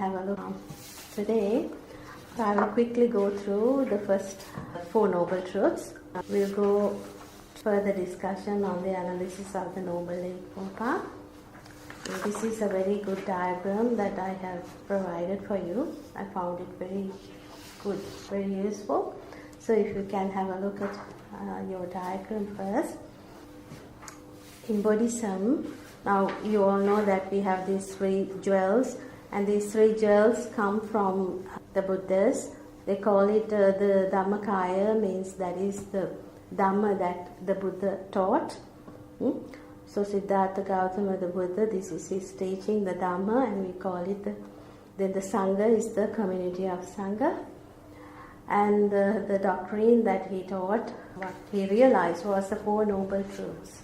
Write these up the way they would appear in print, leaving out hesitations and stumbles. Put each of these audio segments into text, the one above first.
have a look today. So I will quickly go through the first 4 Noble Truths. We'll go further discussion on the analysis of the Noble Eightfold Path. This is a very good diagram that I have provided for you. I found it very good, very useful. So if you can have a look at your diagram first. In Buddhism, now you all know that we have these 3 jewels, and these 3 jewels come from the Buddhists. They call it the Dhammakaya, means that is the Dhamma that the Buddha taught. So Siddhartha Gautama, the Buddha, this is his teaching, the Dhamma, and we call it the Sangha is the community of Sangha. And the doctrine that he taught, what he realized was the 4 Noble Truths.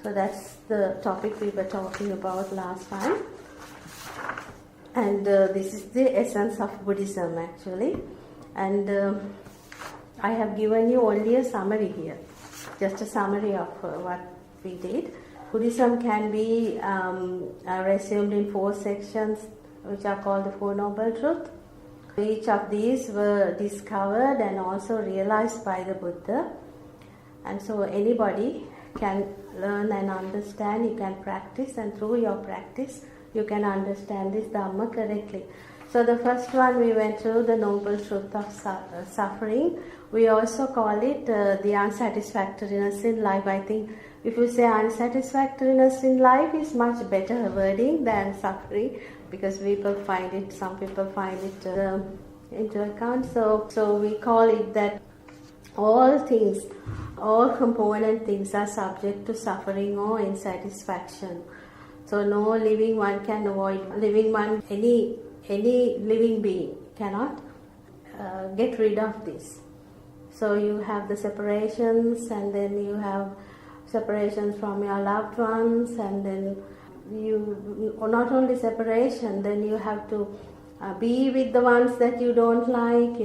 So that's the topic we were talking about last time. And this is the essence of Buddhism actually. And I have given you only a summary here, just a summary of what we did. Buddhism can be resumed in 4 sections, which are called the 4 Noble Truths. Each of these were discovered and also realized by the Buddha. And so anybody can learn and understand, you can practice, and through your practice you can understand this Dhamma correctly. So the first one we went through, the Noble Truth of suffering. We also call it the unsatisfactoriness in life. I think if you say unsatisfactoriness in life is much better wording than suffering, because some people find it into account. So we call it that all things, all component things are subject to suffering or insatisfaction. So no living one can avoid, any living being cannot get rid of this. So you have the separations, and then you have separations from your loved ones, and then you not only separation, then you have to be with the ones that you don't like,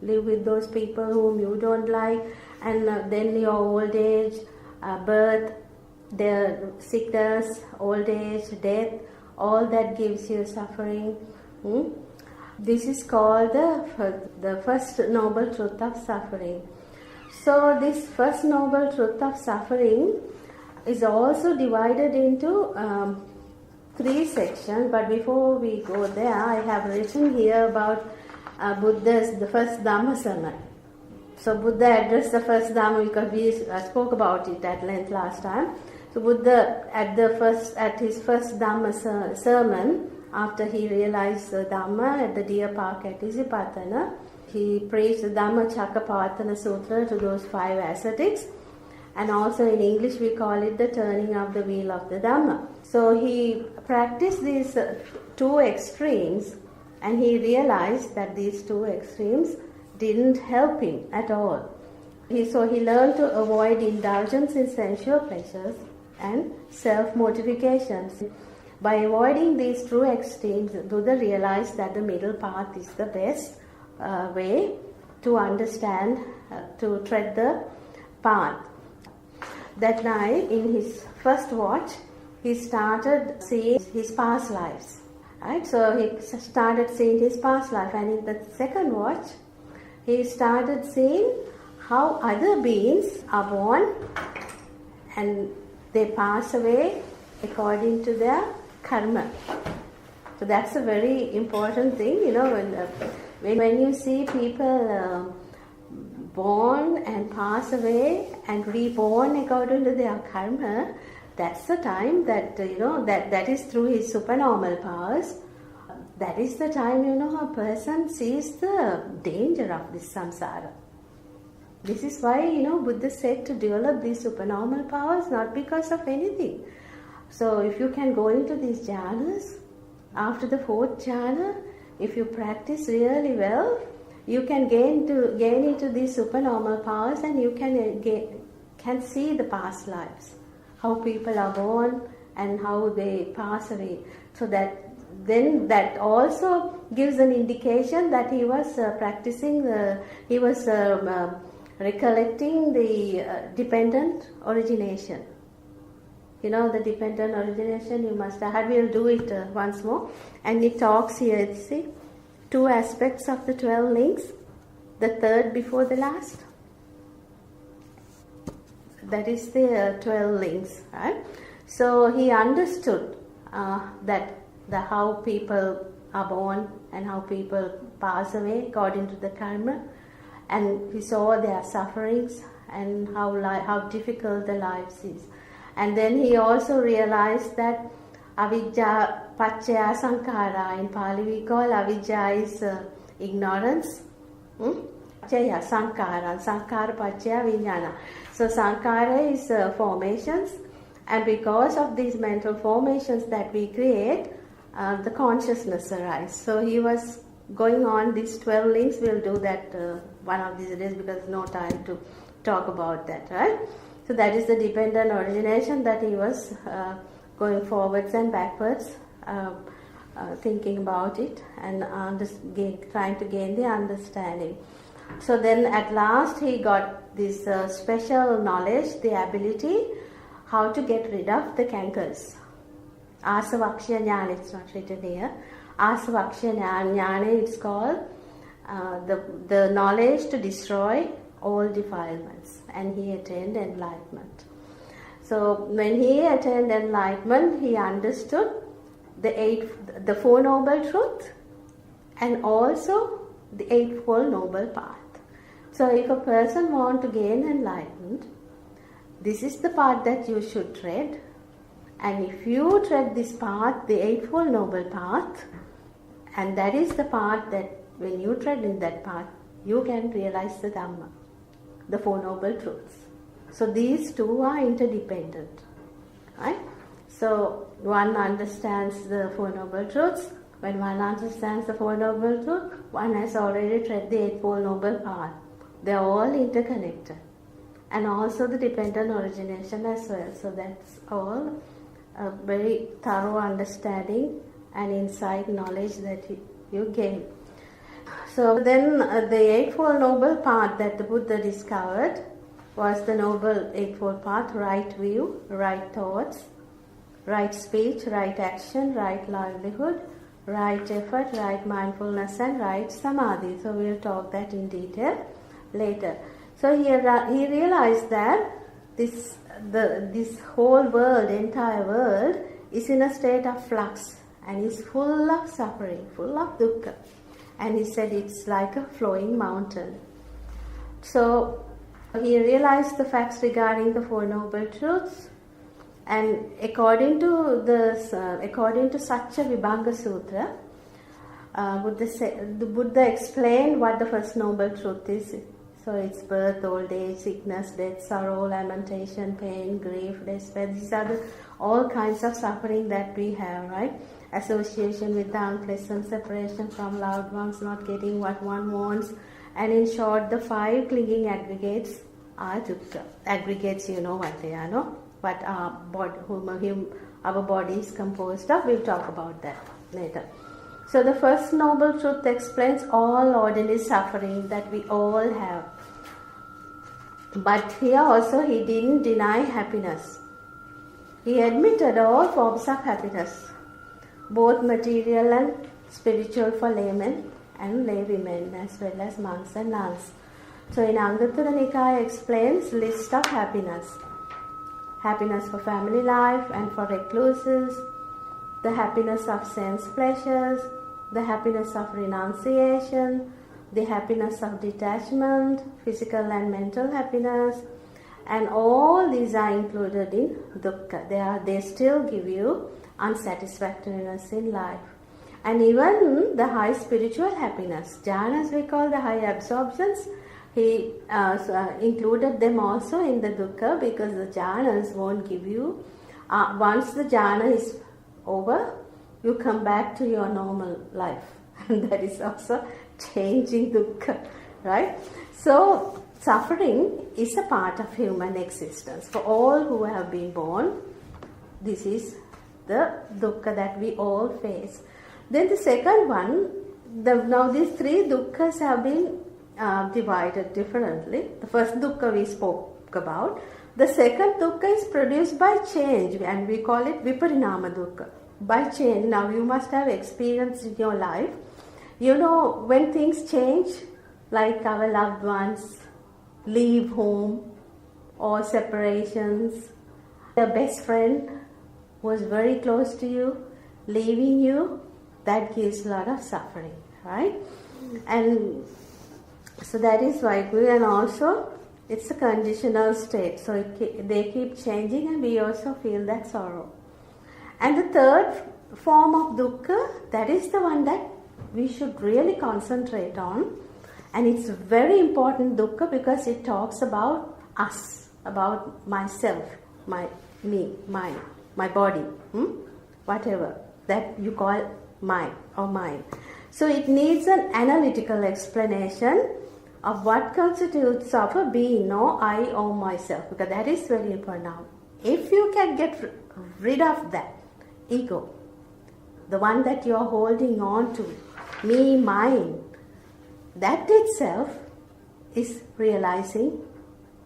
live with those people whom you don't like, and then your old age, birth, the sickness, old age, death, all that gives you suffering. This is called the first Noble Truth of suffering. So this first Noble Truth of suffering is also divided into 3 sections, but before we go there, I have written here about Buddha's, the first Dhamma sermon. So Buddha addressed the first Dhamma because we spoke about it at length last time. So Buddha at his first Dhamma sermon, after he realized the Dhamma at the deer park at Isipatana, he preached the Dhamma Chaklapavatana Sutra to those 5 ascetics. And also in English we call it the turning of the wheel of the Dhamma. So he practiced these 2 extremes, and he realized that these 2 extremes didn't help him at all. So he learned to avoid indulgence in sensual pleasures and self-mortifications. By avoiding these 2 extremes, Buddha realized that the middle path is the best way to understand, to tread the path. That night, in his first watch, he started seeing his past lives. Right? So he started seeing his past life, and in the second watch, he started seeing how other beings are born and they pass away according to their karma. So that's a very important thing, when you see people born and pass away and reborn according to their karma, that's the time that, that is through his supernormal powers. That is the time, a person sees the danger of this samsara. This is why, Buddha said to develop these supernormal powers, not because of anything. So if you can go into these jhanas, after the 4th jhana, if you practice really well, you can gain into these supernormal powers, and you can see the past lives, how people are born and how they pass away. So that also gives an indication that he was recollecting the dependent origination. You know the dependent origination, you must have. We'll do it once more. And it talks here, you see, 2 aspects of the 12 links. The third before the last. That is the 12 links. Right? So he understood that how people are born and how people pass away according to the karma. And he saw their sufferings and how difficult the lives is. And then he also realized that avidya paccaya sankhara, in Pali we call avidya is ignorance. Paccaya sankhara, sankhara paccaya vijnana. So sankhara is formations, and because of these mental formations that we create, the consciousness arises. So he was going on these 12 links. We'll do that one of these days because no time to talk about that, right? So that is the dependent origination that he was going forwards and backwards, thinking about it and trying to gain the understanding. So then at last he got this special knowledge, the ability how to get rid of the cankers. Asavaksya jnana, it's not written here. Asavaksya jnana, it's called the knowledge to destroy all defilements, and he attained enlightenment. So when he attained enlightenment, he understood the 4 noble truths and also the 8-fold noble path. So if a person wants to gain enlightenment, this is the path that you should tread. And if you tread this path, the 8-fold noble path, and that is the path that when you tread in that path, you can realize the Dhamma, the 4 noble truths. So these 2 are interdependent, right? So one understands the 4 noble truths. When one understands the 4 noble truths, one has already tread the 8-fold noble path. They are all interconnected, and also the dependent origination as well. So that's all a very thorough understanding and insight knowledge that you gain. So then the 8-fold noble path that the Buddha discovered was the noble 8-fold path: right view, right thoughts, right speech, right action, right livelihood, right effort, right mindfulness, and right samadhi. So we'll talk that in detail later. So he realized that this whole world, entire world, is in a state of flux and is full of suffering, full of dukkha. And he said it's like a flowing mountain. So he realized the facts regarding the 4 noble truths, and according to Satya Vibhanga Sutra, the Buddha explained what the first noble truth is. So it's birth, old age, sickness, death, sorrow, lamentation, pain, grief, despair. These are all kinds of suffering that we have, right? Association with the unpleasant, separation from loved ones, not getting what one wants. And in short, the 5 clinging aggregates are dukkha. Aggregates, you know what they are, no? What our body is composed of. We'll talk about that later. So the first noble truth explains all ordinary suffering that we all have. But here also he didn't deny happiness. He admitted all forms of happiness, both material and spiritual, for laymen and lay women, as well as monks and nuns. So in Anguttara Nikaya explains list of happiness. Happiness for family life and for recluses, the happiness of sense pleasures, the happiness of renunciation, the happiness of detachment, physical and mental happiness, and all these are included in dukkha. They still give you unsatisfactoriness in life. And even the high spiritual happiness, jhanas we call the high absorptions, he included them also in the dukkha, because the jhanas won't give you, once the jhana is over, you come back to your normal life. And that is also changing dukkha, right? So suffering is a part of human existence. For all who have been born, this is the dukkha that we all face. Then the second one, now these 3 dukkhas have been divided differently. The first dukkha we spoke about, The second dukkha is produced by change, and we call it viparinama dukkha. By change, now you must have experienced in your life, when things change, like our loved ones leave home or separations, your best friend was very close to you, leaving you, that gives a lot of suffering, right? And so that is why, and also it's a conditional state, so they keep changing and we also feel that sorrow. And the third form of dukkha, that is the one that we should really concentrate on, and it's very important dukkha because it talks about us, about myself, me, mine, my body, whatever that you call mine or mine. So it needs an analytical explanation of what constitutes of a being, no, I or myself, because that is very important now. If you can get rid of that ego, the one that you are holding on to, me, mine, that itself is realizing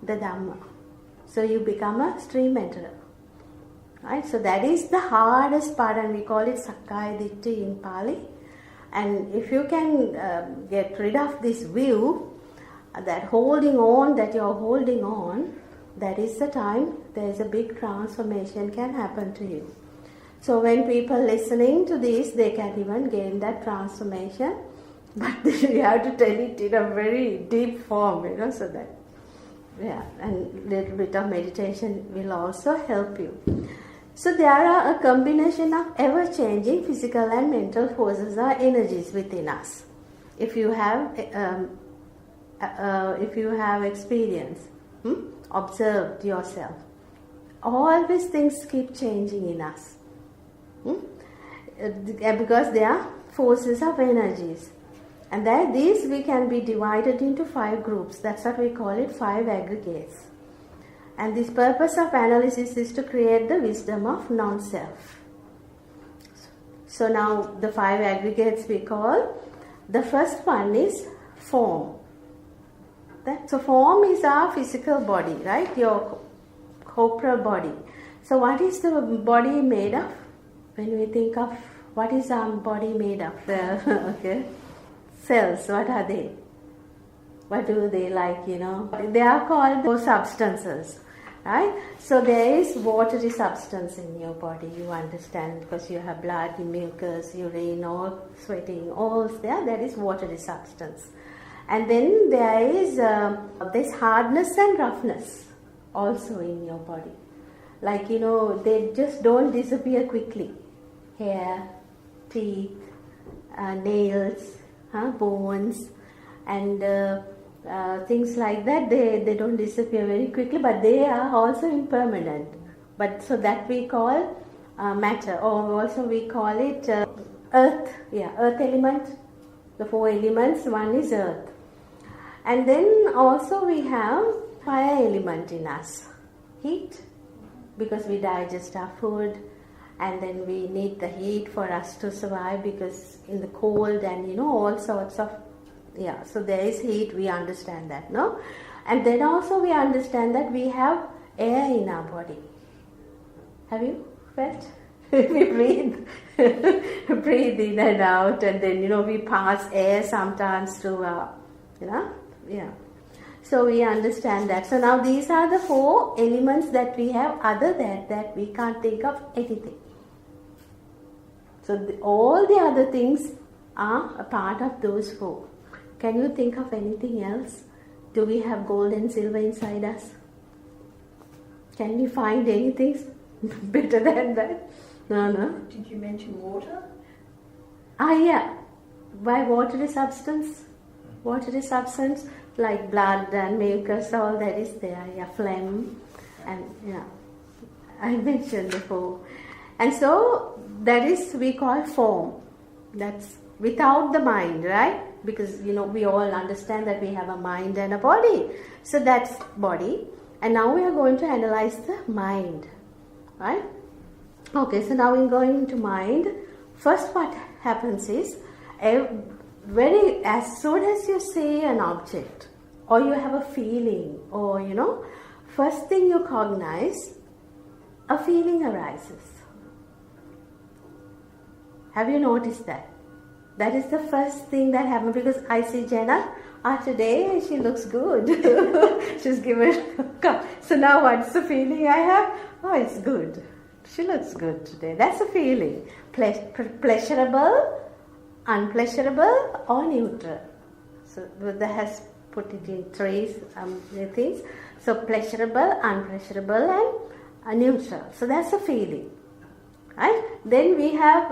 the Dhamma. So you become a stream enterer. Right? So that is the hardest part, and we call it Sakkaya Ditthi in Pali. And if you can get rid of this view, that holding on, that you are holding on, that is the time there is a big transformation can happen to you. So when people listening to this, they can even gain that transformation, but you have to tell it in a very deep form, so that, and little bit of meditation will also help you. So there are a combination of ever-changing physical and mental forces or energies within us. If you have experience, observed yourself, all these things keep changing in us. Because they are forces of energies. And that these we can be divided into 5 groups. That's what we call it, 5 aggregates. And this purpose of analysis is to create the wisdom of non-self. So now the 5 aggregates we call, the first one is form. So form is our physical body, right? Your corporal body. So what is the body made of? When we think of what is our body made of? Okay. Cells, what are they? What do they like, They are called those substances, right? So there is watery substance in your body, you understand, because you have blood, mucus, urine, all sweating, all there, that is watery substance. And then there is this hardness and roughness also in your body. Like, they just don't disappear quickly. Hair, teeth, nails, bones, and things like that, they don't disappear very quickly, but they are also impermanent. But so that we call matter, or also we call it earth. Earth element. The 4 elements, one is earth. And then also we have fire element in us. Heat, because we digest our food, and then we need the heat for us to survive, because in the cold and all sorts of, so there is heat, we understand that, no? And then also we understand that we have air in our body. Have you felt? We breathe in and out, and then we pass air sometimes through our, So we understand that. So now these are the 4 elements that we have. Other than that, we can't think of anything. So all the other things are a part of those 4. Can you think of anything else? Do we have gold and silver inside us? Can we find anything better than that? No. Did you mention water? Yeah. By watery substance. Watery substance like blood and mucus, all that is there. Phlegm, and I mentioned before. And so that is we call form. That's without the mind, right? Because we all understand that we have a mind and a body. So that's body. And now we are going to analyze the mind, right? Okay, so now we're going into mind. First what happens is, as soon as you see an object, or you have a feeling, or first thing you cognize, a feeling arises. Have you noticed that? That is the first thing that happens, because I see Jenna, today she looks good. She's given a cup. So now what's the feeling I have? Oh, it's good. She looks good today. That's a feeling. Pleasurable, unpleasurable, or neutral. So Buddha has put it in three things. So pleasurable, unpleasurable, and neutral. So that's a feeling. Right? Then we have,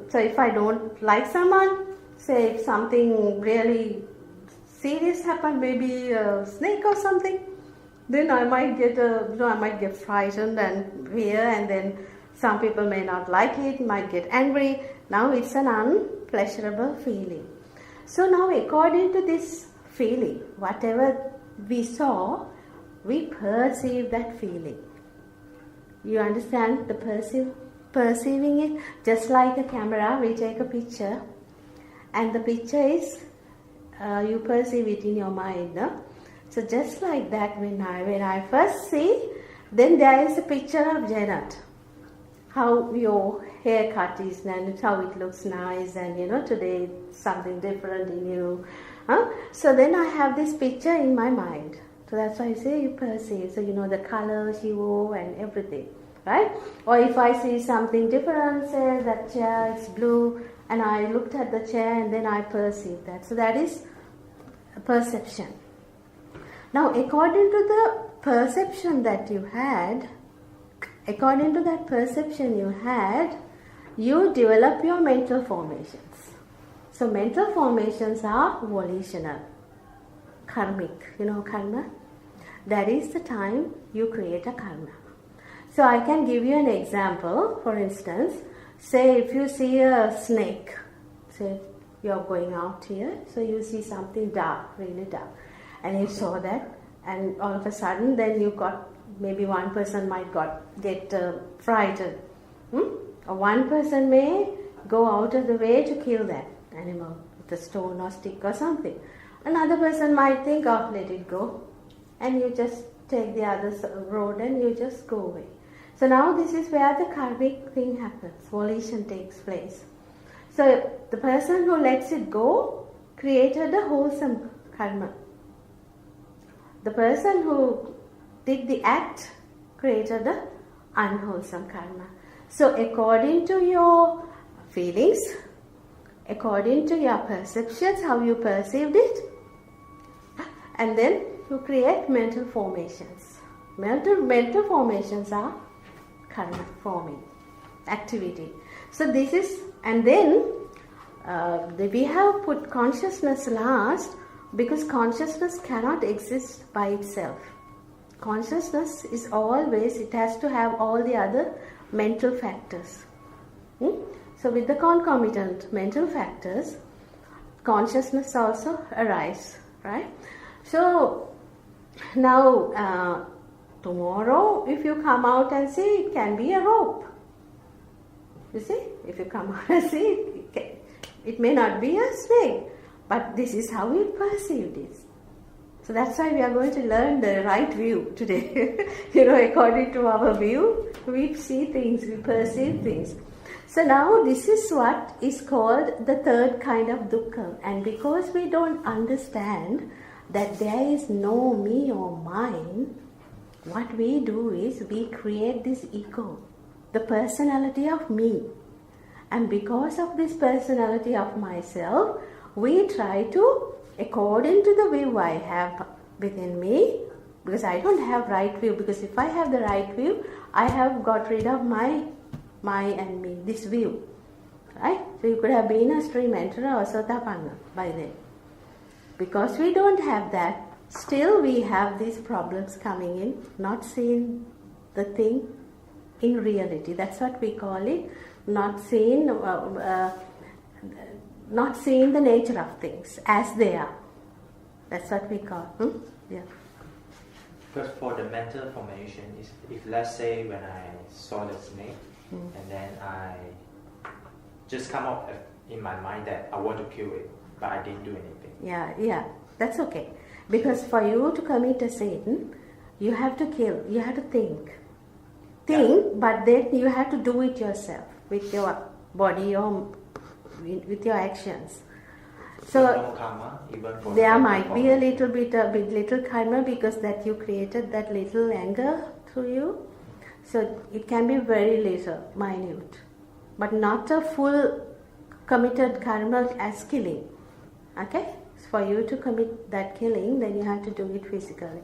so if I don't like someone, say if something really serious happened, maybe a snake or something, then I might get frightened and fear, and then some people may not like it, might get angry. Now it's an unpleasurable feeling. So now according to this feeling, whatever we saw, we perceive that feeling. You understand the perceiving it? Just like a camera, we take a picture, and the picture is, you perceive it in your mind. No? So just like that, when I first see, then there is a picture of Janet. How your haircut is and how it looks nice, and today something different in you. So then I have this picture in my mind. So that's why I say you perceive. So the colors you wore and everything. Right? Or if I see something different, say that chair is blue, and I looked at the chair and then I perceived that. So that is a perception. Now according to the perception that you had, you develop your mental formations. So mental formations are volitional, karmic. Karma? That is the time you create a karma. So I can give you an example. For instance, say if you see a snake, say you're going out here, so you see something dark, really dark, and you saw that, and all of a sudden then you got, maybe one person might get frightened. Or one person may go out of the way to kill that animal with a stone or stick or something. Another person might think, oh, let it go, and you just take the other road and you just go away. So now this is where the karmic thing happens, volition takes place. So the person who lets it go created a wholesome karma. The person who did the act created a unwholesome karma. So according to your feelings, according to your perceptions, how you perceived it, and then you create mental formations. Mental formations are karma forming activity. So this is, and then we have put consciousness last, because consciousness cannot exist by itself. Consciousness is always, it has to have all the other mental factors. So with the concomitant mental factors, consciousness also arises, right? So now tomorrow if you come out and see, it can be a rope. You see, if you come out and see, it may not be a snake, but this is how we perceived it. So that's why we are going to learn the right view today. According to our view, we see things, we perceive things. So now this is what is called the third kind of dukkha. And because we don't understand that there is no me or mine, what we do is we create this ego, the personality of me. And because of this personality of myself, we try to, according to the view I have within me, because I don't have right view, because if I have the right view, I have got rid of my and me, this view. Right? So you could have been a stream enterer or Sudhamma by then. Because we don't have that, still we have these problems coming in, not seeing the thing in reality. That's what we call it, not seeing the nature of things as they are. That's what we call. Yeah. Because for the mental formation, if let's say when I saw the snake, and then I just come up in my mind that I want to kill it, but I didn't do anything. Yeah, that's okay. Because for you to commit a sin, You have to kill. You have to think. Think, but then you have to do it yourself with your body or with your actions. So no karma, even for there might be a little karma because that you created that little anger through you. So it can be very little, minute, but not a full committed karma as killing. Okay? For you to commit that killing, then you have to do it physically.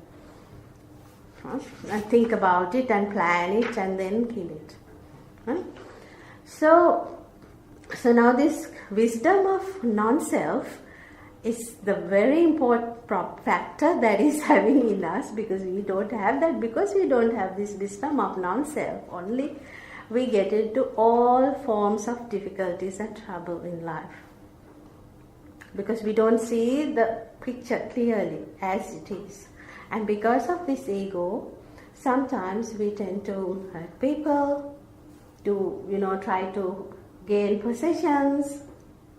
And think about it and plan it and then kill it. Right? So now this wisdom of non-self is the very important factor that is having in us, because we don't have that, because we don't have this wisdom of non-self. Only we get into all forms of difficulties and trouble in life. Because we don't see the picture clearly as it is. And because of this ego, sometimes we tend to hurt people, to, try to gain possessions,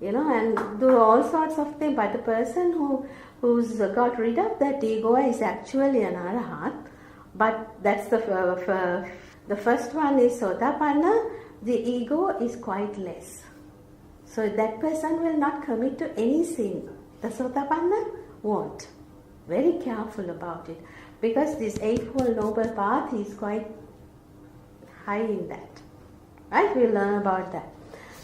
and do all sorts of things. But the person who's got rid of that ego is actually an arahat. But that's the first one is Sotapanna. The ego is quite less. So that person will not commit to any sin. The Sotapanna won't. Very careful about it, because this Eightfold Noble Path is quite high in that. Right? We'll learn about that.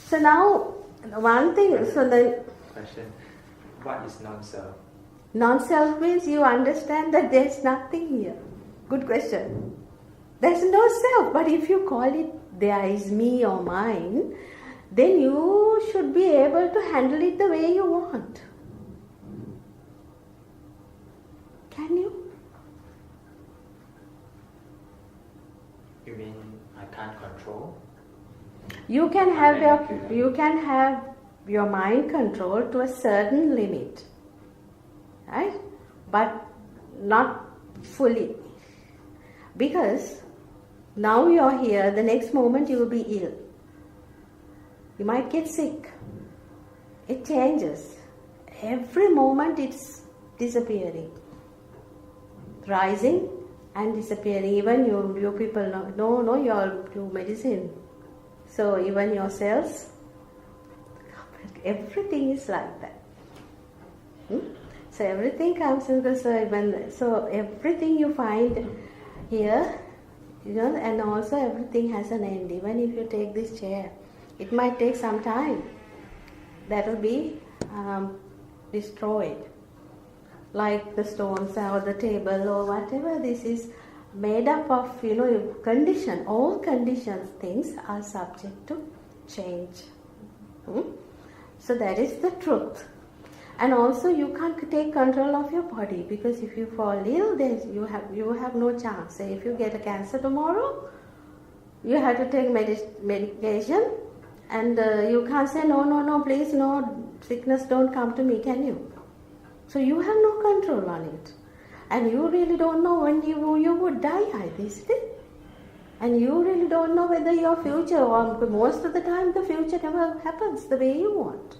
So now, one thing, Question, what is non-self? Non-self means you understand that there's nothing here. Good question. There's no self, but if you call it there is me or mine, then you should be able to handle it the way you want. Can you? You mean I can't control? You can have your mind controlled to a certain limit, right? But not fully, because now you're here. The next moment you will be ill. You might get sick. It changes. Every moment it's disappearing. Rising and disappearing. Even you people know you all do medicine. So even your cells, everything is like that. So everything comes in the so everything you find here, and also everything has an end. Even if you take this chair, it might take some time. That will be destroyed. Like the stones or the table or whatever, this is made up of, condition. All conditions, things are subject to change. So that is the truth. And also you can't take control of your body, because if you fall ill, then you have no chance. Say if you get a cancer tomorrow, you have to take medication, and you can't say no, please, no, sickness don't come to me, can you? So you have no control on it. And you really don't know when you would die, obviously. And you really don't know whether your future, or most of the time the future never happens the way you want.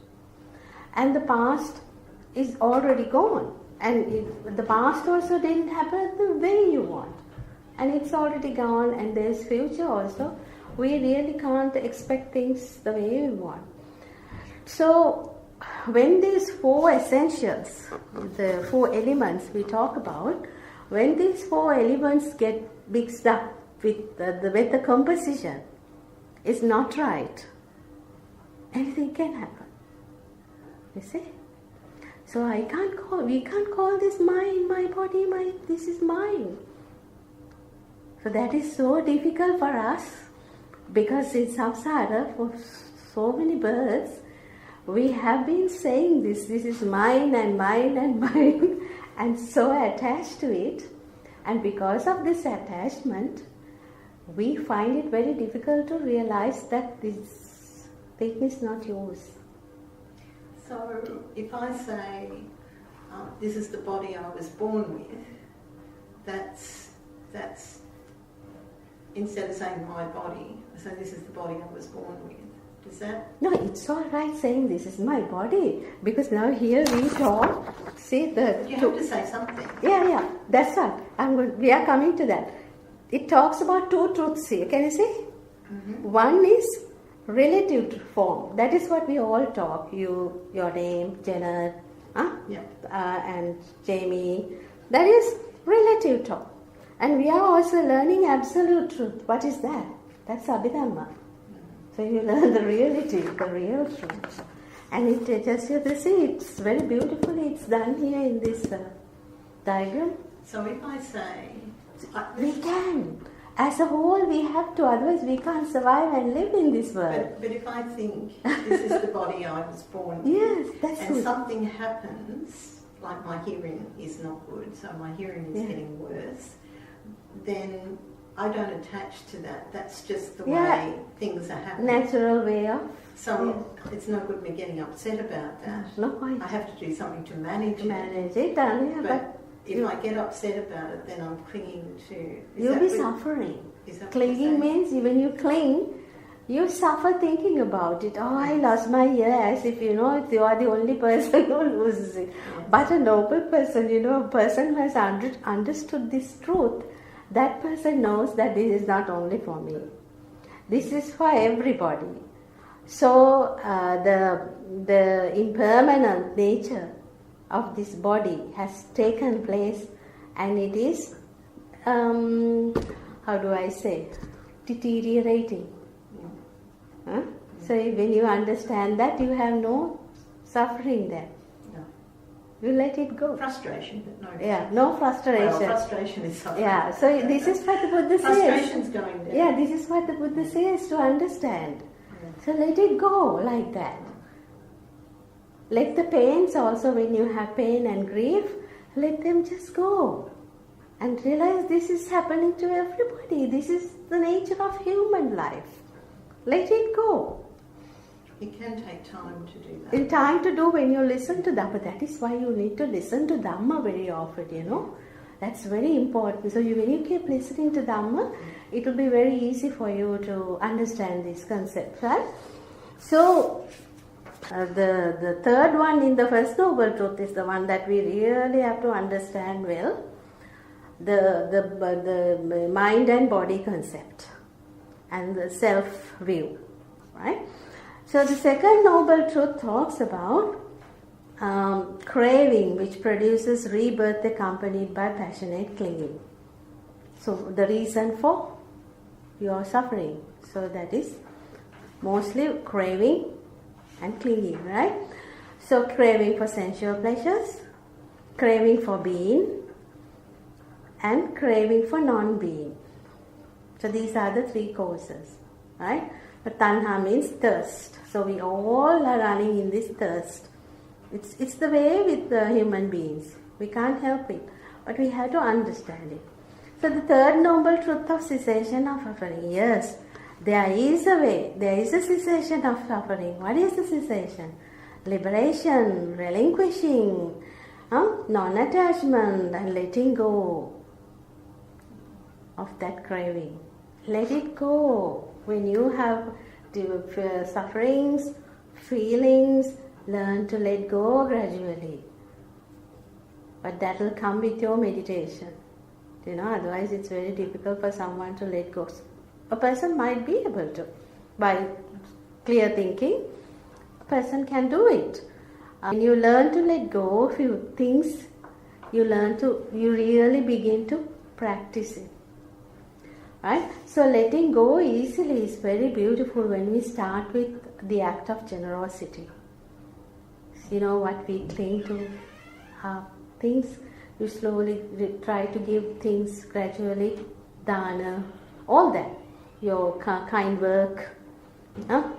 And the past is already gone. And the past also didn't happen the way you want. And it's already gone, and there's future also. We really can't expect things the way we want. So when these four essentials, the four elements we talk about, when these four elements get mixed up with the composition is not right, anything can happen. You see? So we can't call this mine, my body, this is mine. So that is so difficult for us, because in samsara, for so many births, we have been saying this is mine and mine and mine, and so attached to it. And because of this attachment, we find it very difficult to realize that this thing is not yours. So if I say, this is the body I was born with, that's instead of saying my body, I say this is the body I was born with. Is that? No, it's all right saying this is my body, because now here we talk, see the... But you have to say something. Yeah, that's right. We are coming to that. It talks about two truths here. Can you see? One is relative form. That is what we all talk. You, your name, Janet, and Jamie. That is relative talk. And we are also learning absolute truth. What is that? That's Abhidhamma. So you learn the reality, the real truth. And it teaches you to see. It's very beautifully. It's done here in this diagram. So if I say... We can. As a whole, we have to. Otherwise, we can't survive and live in this world. But if I think this is the body I was born with, yes, that's and good. something happens, like my hearing is not good, so my hearing is getting worse, then I don't attach to that. That's just the way things are happening. Natural way of. So it's no good me getting upset about that. No point. I have to do something to manage it. Manage it, but if I get upset about it, then I'm clinging to... You'll be suffering. Is that Clinging means when you cling, you suffer thinking about it. Oh, I lost my ear, as if you are the only person who loses it. Yes. But a noble person, a person who has understood this truth, that person knows that this is not only for me. This is for everybody. So the impermanent nature of this body has taken place, and it is, how do I say, deteriorating. Huh? So when you understand that, you have no suffering there. No. You let it go. Frustration, but no. Yeah, no frustration. Well, frustration is suffering. Yeah, so this is what the Buddha says. Frustration's going down. Yeah, this is what the Buddha says to understand. So let it go like that. Let the pains also, when you have pain and grief, let them just go. And realize this is happening to everybody. This is the nature of human life. Let it go. It can take time to do that. In time to do when you listen to Dhamma. That is why you need to listen to Dhamma very often, That's very important. So when you keep listening to Dhamma, it will be very easy for you to understand this concept, right? So, the third one in the First Noble Truth is the one that we really have to understand well. The mind and body concept and the self-view, right? So the second Noble Truth talks about craving, which produces rebirth accompanied by passionate clinging. So the reason for your suffering. So that is mostly craving and clinging, right? So craving for sensual pleasures, craving for being, and craving for non-being. So these are the three causes, right? But tanha means thirst. So we all are running in this thirst. It's the way with the human beings. We can't help it, but we have to understand it. So the third noble truth of cessation of suffering. Yes, there is a way. There is a cessation of suffering. What is the cessation? Liberation, relinquishing, non-attachment, and letting go of that craving. Let it go. When you have sufferings, feelings, learn to let go gradually. But that will come with your meditation. Otherwise it's very difficult for someone to let go. A person might be able to. By clear thinking, a person can do it. When you learn to let go of few things, you really begin to practice it. Right? So letting go easily is very beautiful when we start with the act of generosity. What we cling to, things, you slowly try to give things gradually, dana, all that. Your kind work,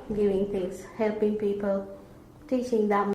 giving things, helping people, teaching them.